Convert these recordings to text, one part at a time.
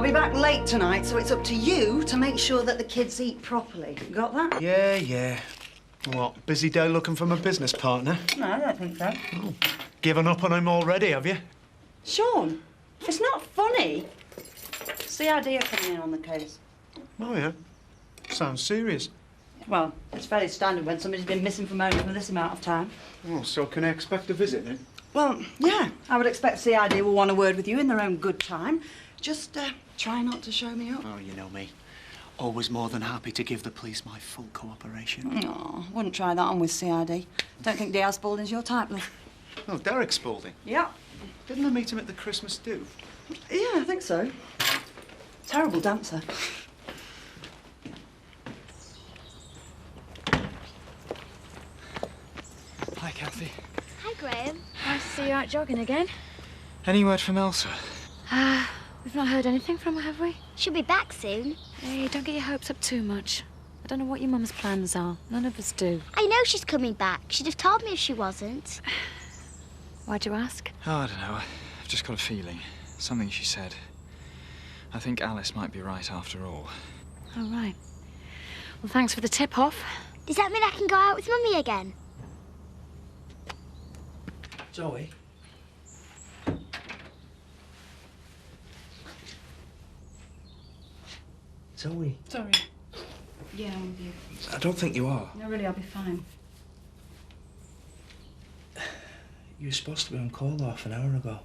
I'll be back late tonight, so it's up to you to make sure that the kids eat properly. You got that? Yeah. What, busy day looking for my business partner? No, I don't think so. Oh, given up on him already, have you? Sean, it's not funny. CID are coming in on the case. Oh, yeah? Sounds serious. Well, it's fairly standard when somebody's been missing from home for this amount of time. Oh, so can I expect a visit, then? Well, yeah, I would expect CID will want a word with you in their own good time. Just try not to show me up. Oh, you know me. Always more than happy to give the police my full cooperation. Oh, wouldn't try that on with CID. Don't think D.R. Spaulding's your type, love. Oh, Derek Spaulding? Yeah. Didn't I meet him at the Christmas do? Yeah, I think so. Terrible dancer. Hi, Kathy. Hi, Graham. Nice to see you out jogging again. Any word from Elsa? We've not heard anything from her, have we? She'll be back soon. Hey, don't get your hopes up too much. I don't know what your mum's plans are. None of us do. I know she's coming back. She'd have told me if she wasn't. Why'd you ask? Oh, I don't know. I've just got a feeling. Something she said. I think Alice might be right after all. Oh, right. Well, thanks for the tip-off. Does that mean I can go out with Mummy again? Zoe? Zoe? Sorry. Yeah, I'm with you. I don't think you are. No, really, I'll be fine. You were supposed to be on call half an hour ago.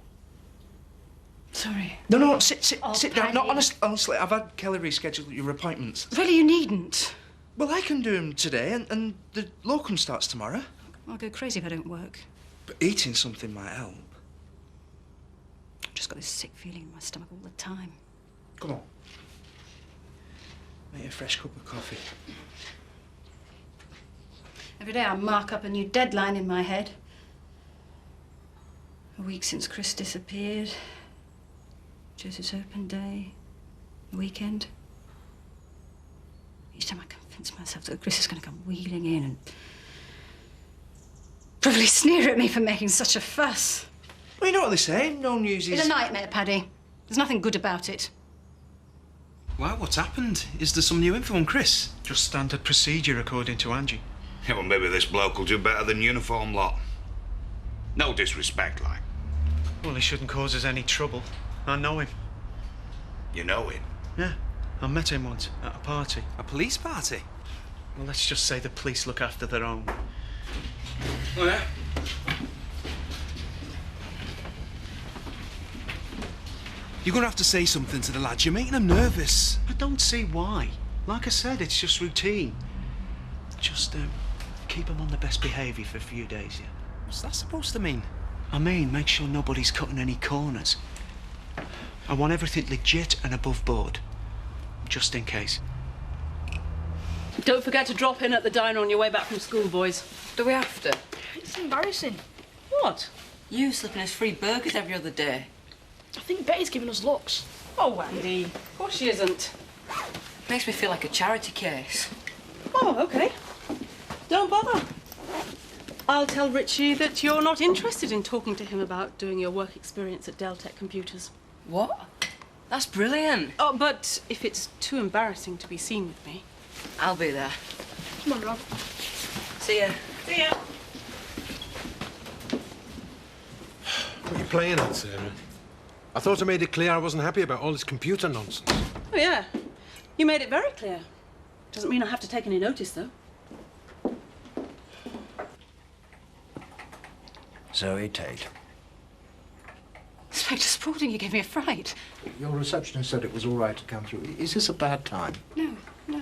Sorry. No, sit Oh, down. No, Paddy. honestly, I've had Kelly reschedule your appointments. Really, you needn't. Well, I can do them today, and the locum starts tomorrow. I'll go crazy if I don't work. But eating something might help. I've just got this sick feeling in my stomach all the time. Come on. Make a fresh cup of coffee. Every day I mark up a new deadline in my head. A week since Chris disappeared. Joseph's open day. The weekend. Each time I convince myself that Chris is going to come wheeling in and probably sneer at me for making such a fuss. Well, you know what they say, no news is... It's a nightmare, Paddy. There's nothing good about it. Why, what's happened? Is there some new info on Chris? Just standard procedure, according to Angie. Yeah, well, maybe this bloke will do better than uniform lot. No disrespect, like. Well, he shouldn't cause us any trouble. I know him. You know him? Yeah, I met him once at a party. A police party? Well, let's just say the police look after their own. Oh, yeah? You're going to have to say something to the lads. You're making them nervous. I don't see why. Like I said, it's just routine. Just keep them on the best behaviour for a few days, yeah? What's that supposed to mean? I mean, make sure nobody's cutting any corners. I want everything legit and above board, just in case. Don't forget to drop in at the diner on your way back from school, boys. Do we have to? It's embarrassing. What? You slipping us free burgers every other day. I think Betty's giving us looks. Oh, Andy. Of course she isn't. Makes me feel like a charity case. Oh, OK. Don't bother. I'll tell Richie that you're not interested in talking to him about doing your work experience at Deltec Computers. What? That's brilliant. Oh, but if it's too embarrassing to be seen with me... I'll be there. Come on, Rob. See ya. See ya. What are you playing at, Sarah? I thought I made it clear I wasn't happy about all this computer nonsense. Oh, yeah. You made it very clear. Doesn't mean I have to take any notice, though. Zoe Tate. Inspector Spaulding, you gave me a fright. Your receptionist said it was all right to come through. Is this a bad time? No. Is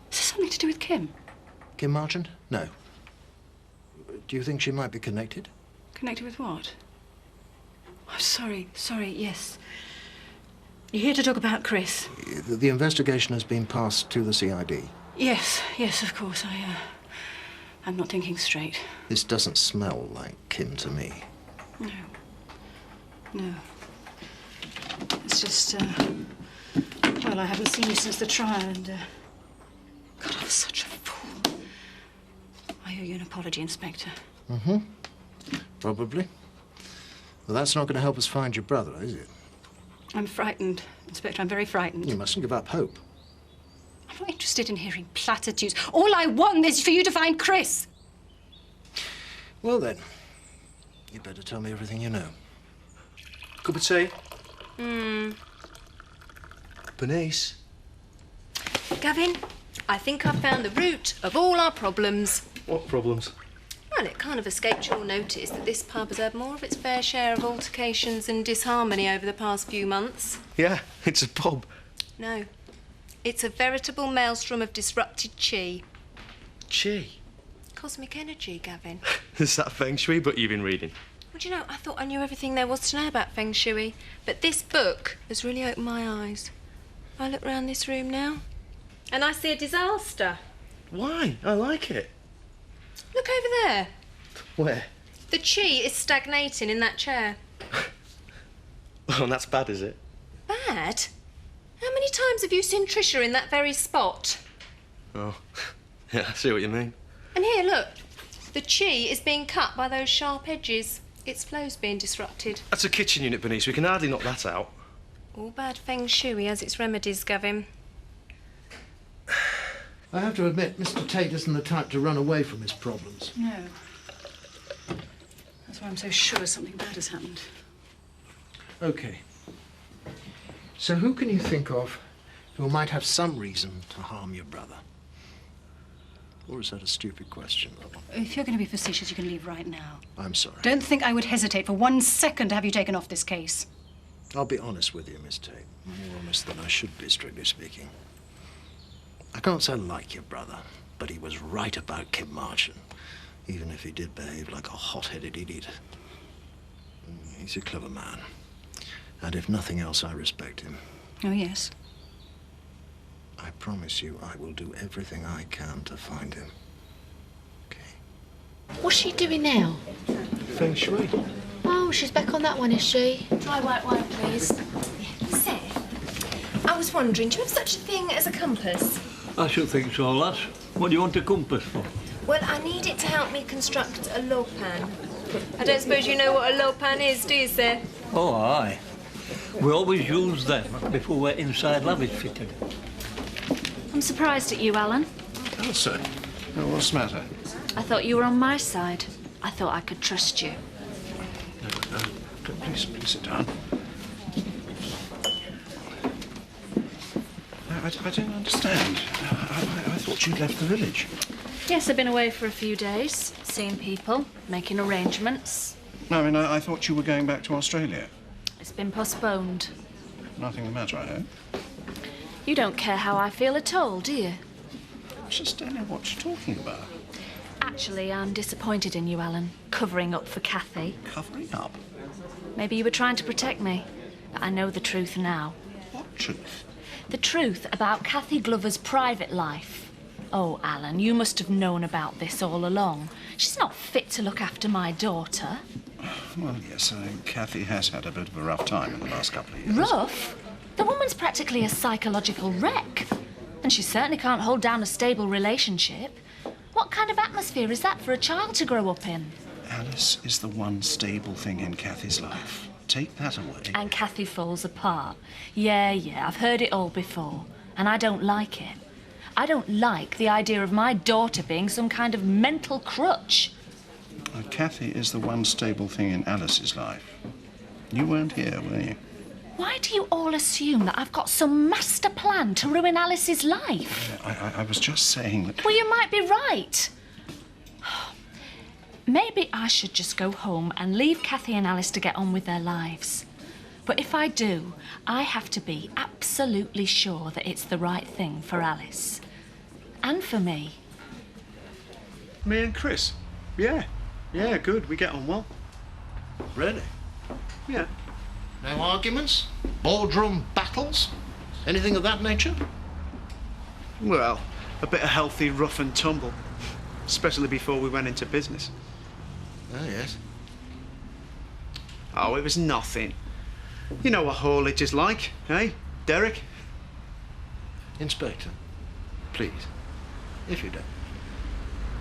this something to do with Kim? Kim Marchant? No. Do you think she might be connected? Connected with what? Oh, sorry, yes. You're here to talk about Chris? The investigation has been passed to the CID. Yes, of course. I'm not thinking straight. This doesn't smell like Kim to me. No. It's just, well, I haven't seen you since the trial and, God, I was such a fool. I owe you an apology, Inspector. Mm-hmm. Probably. Well, that's not going to help us find your brother, is it? I'm frightened, Inspector. I'm very frightened. You mustn't give up hope. I'm not interested in hearing platitudes. All I want is for you to find Chris. Well, then, you better tell me everything you know. Cup of tea? Bernice? Gavin, I think I've found the root of all our problems. What problems? Well, it kind of escaped your notice that this pub has had more of its fair share of altercations and disharmony over the past few months. Yeah, it's a pub. No. It's a veritable maelstrom of disrupted chi. Chi? Cosmic energy, Gavin. Is that feng shui book you've been reading? Well, do you know, I thought I knew everything there was to know about feng shui, but this book has really opened my eyes. I look round this room now, and I see a disaster. Why? I like it. Look over there. Where? The chi is stagnating in that chair. Oh, that's bad, is it? Bad? How many times have you seen Tricia in that very spot? Oh, yeah, I see what you mean. And here, look. The chi is being cut by those sharp edges. Its flow's being disrupted. That's a kitchen unit, Bernice. We can hardly knock that out. All bad feng shui has its remedies, Gavin. I have to admit, Mr. Tate isn't the type to run away from his problems. No. That's why I'm so sure something bad has happened. OK. So who can you think of who might have some reason to harm your brother? Or is that a stupid question? If you're going to be facetious, you can leave right now. I'm sorry. Don't think I would hesitate for 1 second to have you taken off this case. I'll be honest with you, Miss Tate. More honest than I should be, strictly speaking. I can't say I like your brother, but he was right about Kim Marchand, even if he did behave like a hot-headed idiot. He's a clever man. And if nothing else, I respect him. Oh, yes. I promise you I will do everything I can to find him. What's she doing now? Feng Shui. Oh, she's back on that one, is she? Dry white wine, please. Seth, I was wondering, do you have such a thing as a compass? I should think so, lass. What do you want a compass for? Well, I need it to help me construct a lopan. I don't suppose you know what a lopan is, do you, Seth? Oh, aye. We always use them before we're inside lavish fitted. I'm surprised at you, Alan. Elsa, what's the matter? I thought you were on my side. I thought I could trust you. No, please sit down. I don't understand. I thought you'd left the village. Yes, I've been away for a few days, seeing people, making arrangements. No, I mean, I thought you were going back to Australia. It's been postponed. Nothing the matter, I hope. You don't care how I feel at all, do you? I just don't know what you're talking about. Actually, I'm disappointed in you, Alan, covering up for Kathy. Covering up? Maybe you were trying to protect me, but I know the truth now. What truth? The truth about Kathy Glover's private life. Oh, Alan, you must have known about this all along. She's not fit to look after my daughter. Well, yes, Kathy has had a bit of a rough time in the last couple of years. Rough? The woman's practically a psychological wreck. And she certainly can't hold down a stable relationship. What kind of atmosphere is that for a child to grow up in? Alice is the one stable thing in Kathy's life. Take that away. And Kathy falls apart. Yeah, I've heard it all before. And I don't like it. I don't like the idea of my daughter being some kind of mental crutch. Kathy is the one stable thing in Alice's life. You weren't here, were you? Why do you all assume that I've got some master plan to ruin Alice's life? I was just saying that... Well, you might be right. Maybe I should just go home and leave Kathy and Alice to get on with their lives. But if I do, I have to be absolutely sure that it's the right thing for Alice. And for me. Me and Chris? Yeah, good. We get on well. Really? Yeah. No arguments? Boardroom battles? Anything of that nature? Well, a bit of healthy rough and tumble. Especially before we went into business. Oh, yes. Oh, it was nothing. You know what haulage is like, eh, Derek? Inspector, please, if you don't.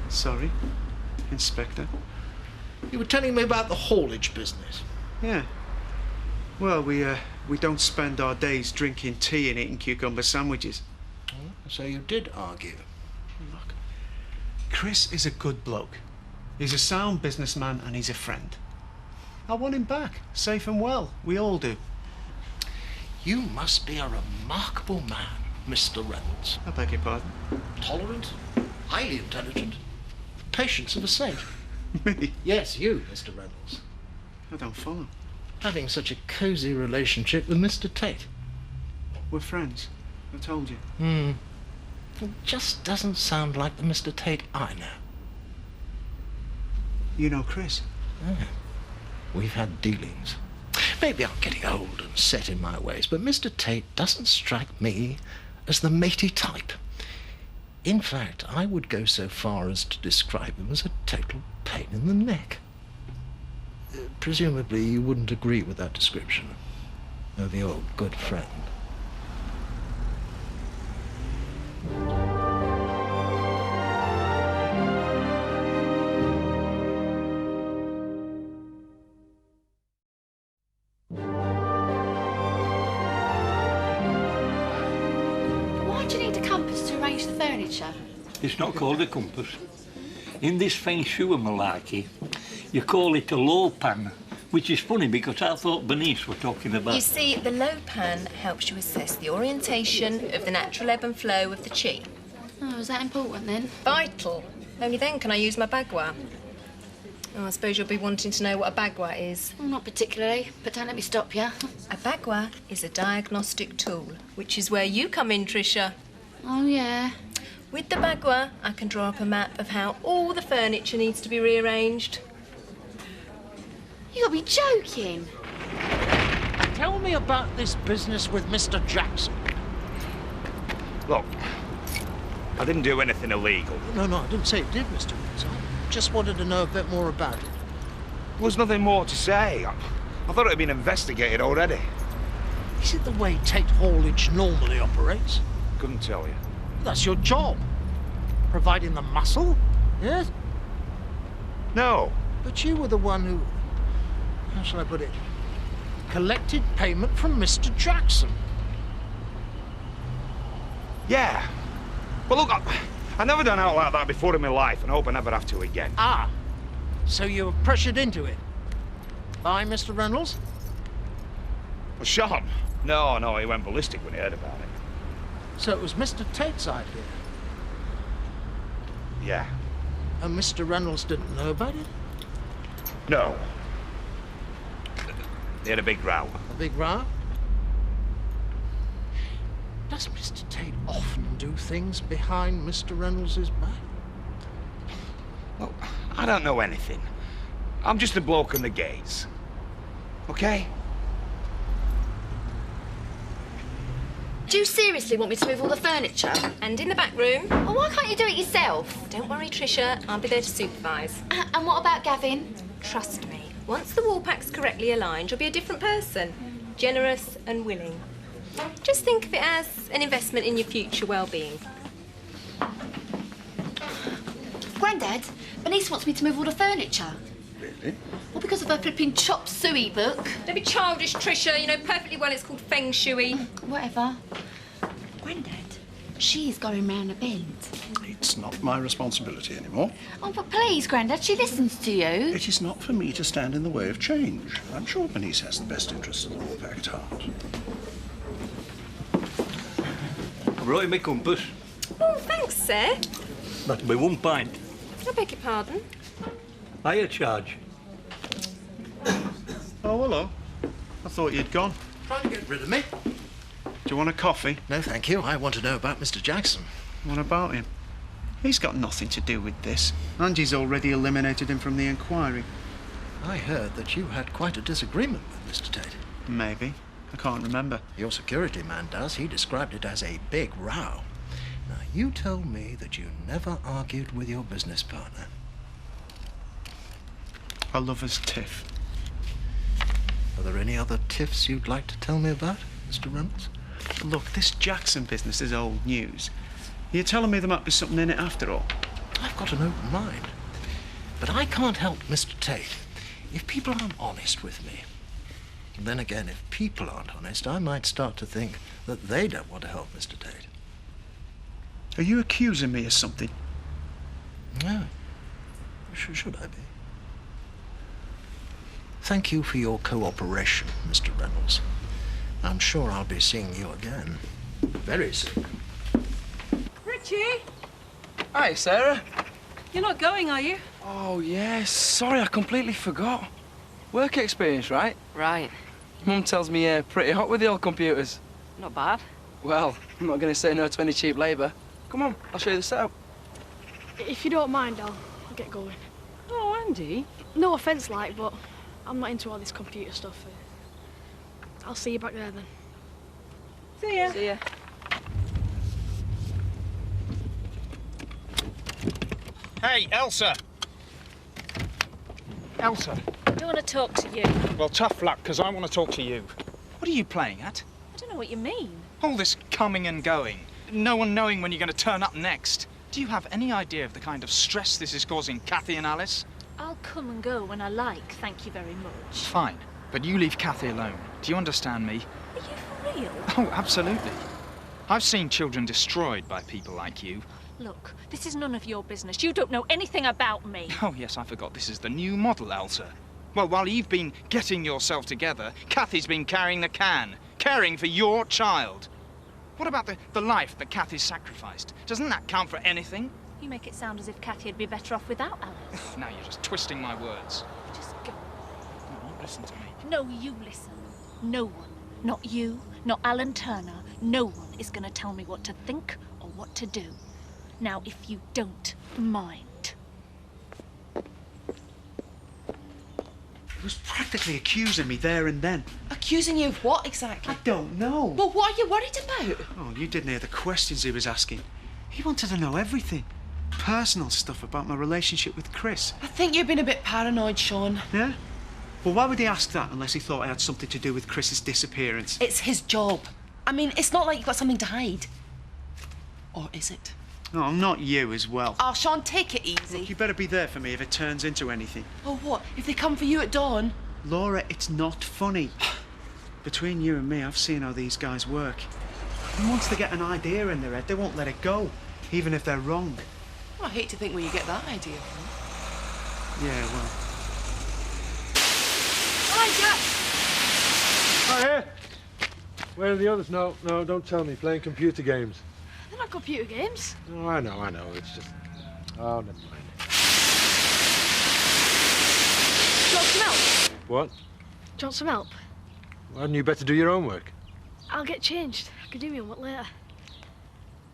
Sorry, Inspector. You were telling me about the haulage business. Yeah. Well, we We don't spend our days drinking tea and eating cucumber sandwiches. So you did argue? Look, Chris is a good bloke. He's a sound businessman and he's a friend. I want him back, safe and well. We all do. You must be a remarkable man, Mr. Reynolds. I beg your pardon? Tolerant, highly intelligent, patience of a saint. Me? Yes, you, Mr. Reynolds. I don't follow. Having such a cosy relationship with Mr. Tate. We're friends. I told you. It just doesn't sound like the Mr. Tate I know. You know Chris? Yeah. We've had dealings. Maybe I'm getting old and set in my ways, but Mr. Tate doesn't strike me as the matey type. In fact, I would go so far as to describe him as a total pain in the neck. Presumably you wouldn't agree with that description of the old good friend. Why do you need a compass to arrange the furniture? It's not called a compass. In this feng shui malarkey, you call it a low pan, which is funny because I thought Bernice were talking about... You see, the low pan helps you assess the orientation of the natural ebb and flow of the chi. Oh, is that important then? Vital. Only then can I use my bagua. Oh, I suppose you'll be wanting to know what a bagua is. Well, not particularly, but don't let me stop you. A bagua is a diagnostic tool, which is where you come in, Tricia. Oh, yeah. With the bagua, I can draw up a map of how all the furniture needs to be rearranged. You gotta be joking. Tell me about this business with Mr. Jackson. Look, I didn't do anything illegal. No, I didn't say it did, Mr. Reynolds. I just wanted to know a bit more about it. There was nothing more to say. I thought it had been investigated already. Is it the way Tate Haulage normally operates? Couldn't tell you. That's your job. Providing the muscle, yes? No. But you were the one who, how shall I put it, collected payment from Mr. Jackson. Yeah. But look, I never done out like that before in my life, and I hope I never have to again. Ah, so you were pressured into it. By Mr. Reynolds? Well, Sean? No, he went ballistic when he heard about it. So it was Mr. Tate's idea? Yeah. And Mr. Reynolds didn't know about it? No. They had a big row. A big row? Does Mr. Tate often do things behind Mr. Reynolds' back? Well, I don't know anything. I'm just a bloke on the gates. Okay? Do you seriously want me to move all the furniture? And in the back room. Well, why can't you do it yourself? Don't worry, Tricia. I'll be there to supervise. And what about Gavin? Trust me. Once the wall pack's correctly aligned, you'll be a different person. Generous and willing. Just think of it as an investment in your future well-being. Grandad, Bernice wants me to move all the furniture. Really? Well, because of her flipping chop suey book. Don't be childish, Tricia. You know perfectly well it's called feng shui. Whatever. Grandad, she's going round a bend. It's not my responsibility anymore. Oh, but please, Grandad, she listens to you. It is not for me to stand in the way of change. I'm sure Bernice has the best interests of the Warpack at heart. I brought you my compass. Oh, thanks, sir. That'll be 1 pint. I beg your pardon. Higher charge. Oh, hello. I thought you'd gone. Trying to get rid of me? Do you want a coffee? No, thank you. I want to know about Mr. Jackson. What about him? He's got nothing to do with this. Angie's already eliminated him from the inquiry. I heard that you had quite a disagreement with Mr. Tate. Maybe. I can't remember. Your security man does. He described it as a big row. Now, you told me that you never argued with your business partner. A lover's tiff. Are there any other tiffs you'd like to tell me about, Mr. Reynolds? Look, this Jackson business is old news. You're telling me there might be something in it after all? I've got an open mind. But I can't help Mr. Tate if people aren't honest with me. And then again, if people aren't honest, I might start to think that they don't want to help Mr. Tate. Are you accusing me of something? No. Should I be? Thank you for your cooperation, Mr. Reynolds. I'm sure I'll be seeing you again very soon. Richie, Hi, Sarah. you're not going, are you? Oh, yes. Sorry, I completely forgot. Work experience, right? Right. Mum tells me you're pretty hot with the old computers. Not bad. Well, I'm not going to say no to any cheap labour. Come on, I'll show you the setup. If you don't mind, I'll get going. Oh, Andy. No offence, like, but I'm not into all this computer stuff. I'll see you back there then. See ya. See ya. Hey, Elsa! Elsa, I want to talk to you. well, tough luck, because I want to talk to you. What are you playing at? I don't know what you mean. All this coming and going. No one knowing when you're going to turn up next. Do you have any idea of the kind of stress this is causing Kathy and Alice? I'll come and go when I like, thank you very much. Fine, but you leave Kathy alone. Do you understand me? Are you for real? Oh, absolutely. I've seen children destroyed by people like you. Look, this is none of your business. You don't know anything about me. Oh, yes, I forgot this is the new model, Elsa. Well, while you've been getting yourself together, Kathy's been carrying the can, caring for your child. What about the life that Kathy's sacrificed? Doesn't that count for anything? You make it sound as if Kathy'd be better off without Alice. Now you're just twisting my words. Just go. No, you listen to me. No, you listen. No one, not you, not Alan Turner, no one is going to tell me what to think or what to do. Now, if you don't mind. He was practically accusing me there and then. Accusing you of what exactly? I don't know. Well, what are you worried about? Oh, you didn't hear the questions he was asking. He wanted to know everything. Personal stuff about my relationship with Chris. I think you've been a bit paranoid, Sean. Yeah? Well, why would he ask that unless he thought I had something to do with Chris's disappearance? It's his job. I mean, it's not like you've got something to hide. Or is it? No, not you as well. Oh, Sean, take it easy. You better be there for me if it turns into anything. Oh, what? If they come for you at dawn? Laura, it's not funny. Between you and me, I've seen how these guys work. And once they get an idea in their head, they won't let it go, even if they're wrong. Well, I hate to think where you get that idea from. Yeah, well... Hi, Jack! Oh, here! Where are the others? No, don't tell me. Playing computer games. They're not computer games. Oh, I know. It's just... Oh, never mind. Do you want some help? What? Do you want some help? Well, hadn't you better do your own work? I'll get changed. I can do me one later.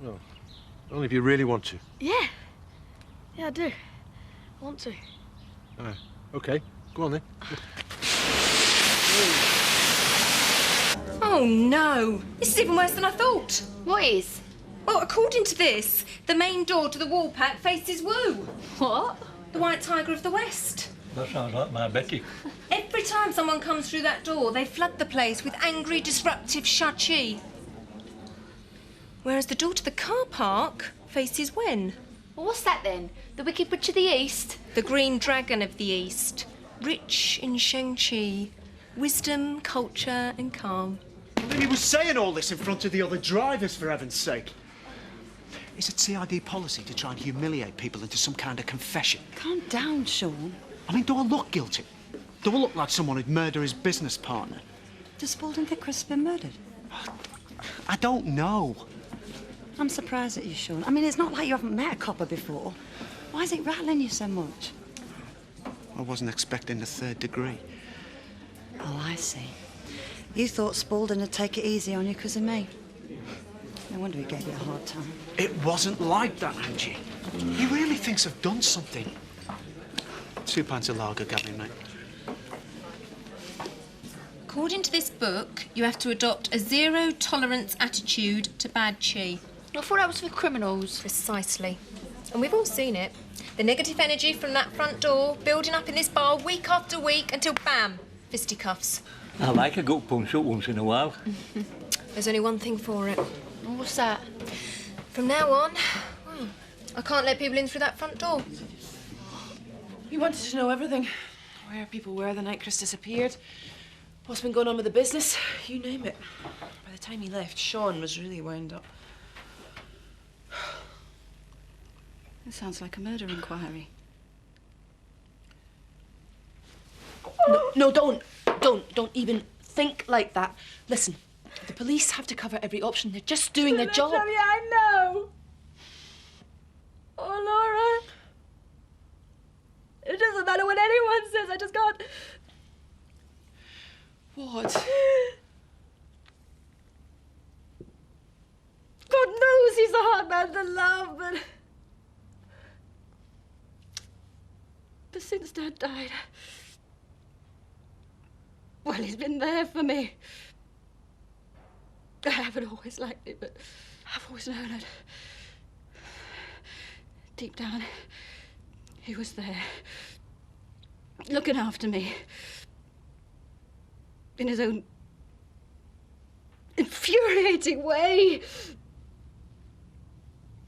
No. Only if you really want to. Yeah. Yeah, I do. I want to. Ah, OK. Go on, then. Oh, no. This is even worse than I thought. What is? Well, according to this, the main door to the wall pack faces Woo. What? The White Tiger of the West. That sounds like my Betty. Every time someone comes through that door, they flood the place with angry, disruptive shachi. Whereas the door to the car park faces Wen. Well, what's that then? The Wicked Witch of the East? The Green Dragon of the East. Rich in Shang-Chi. Wisdom, culture and calm. And then he was saying all this in front of the other drivers, for heaven's sake. Is it CID policy to try and humiliate people into some kind of confession? Calm down, Sean. I mean, do I look guilty? Do I look like someone who'd murder his business partner? Does Spaulding think Chris has been murdered? I don't know. I'm surprised at you, Sean. I mean, it's not like you haven't met a copper before. Why is it rattling you so much? I wasn't expecting the third degree. Oh, I see. You thought Spaulding would take it easy on you because of me. No wonder he gave you a hard time. It wasn't like that, Angie. He really thinks I've done something. 2 pints of lager, Gavin, mate. According to this book, you have to adopt a zero-tolerance attitude to bad chi. I thought that was for criminals. Precisely. And we've all seen it. The negative energy from that front door building up in this bar week after week until, bam, fisticuffs. I like a good punch-up once in a while. There's only one thing for it. What's that? From now on, well, I can't let people in through that front door. You wanted to know everything. Where people were the night Chris disappeared. What's been going on with the business? You name it. By the time he left, Sean was really wound up. It sounds like a murder inquiry. No, don't even think like that. Listen, the police have to cover every option. They're just doing their job. Tell me I know. Oh, Laura. It doesn't matter what anyone says. I just can't. What? God knows he's a hard man to love, but since Dad died, well, he's been there for me. I haven't always liked it, but I've always known it. Deep down, he was there, looking after me, in his own infuriating way.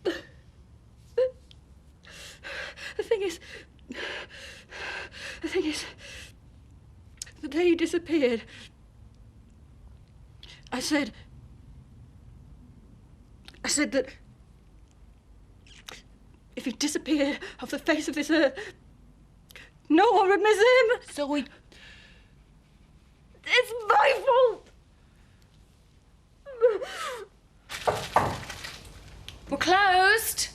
The thing is, the day he disappeared, I said that if he disappeared off the face of this earth, no one would miss him. So he... It's my fault. We're closed.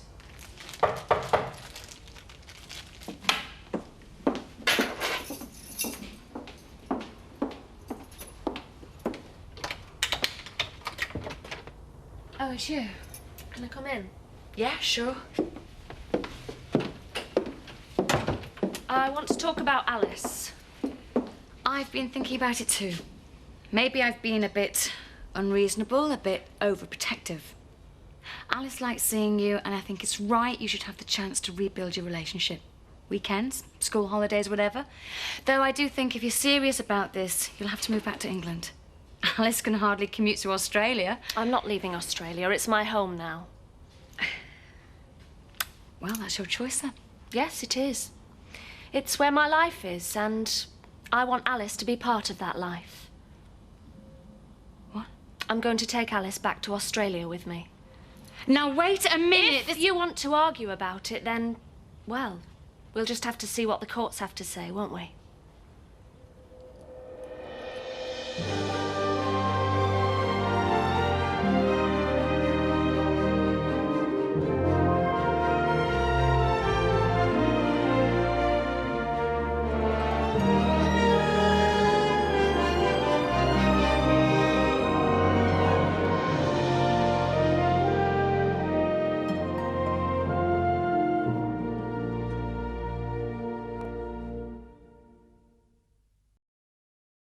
Oh, it's you. Can I come in? Yeah, sure. I want to talk about Alice. I've been thinking about it too. Maybe I've been a bit unreasonable, a bit overprotective. Alice likes seeing you, and I think it's right you should have the chance to rebuild your relationship. Weekends, school holidays, whatever. Though I do think if you're serious about this, you'll have to move back to England. Alice can hardly commute to Australia. I'm not leaving Australia. It's my home now. Well, that's your choice then. Yes, it is. It's where my life is, and I want Alice to be part of that life. What? I'm going to take Alice back to Australia with me. Now, wait a minute. If you want to argue about it, then, well, we'll just have to see what the courts have to say, won't we?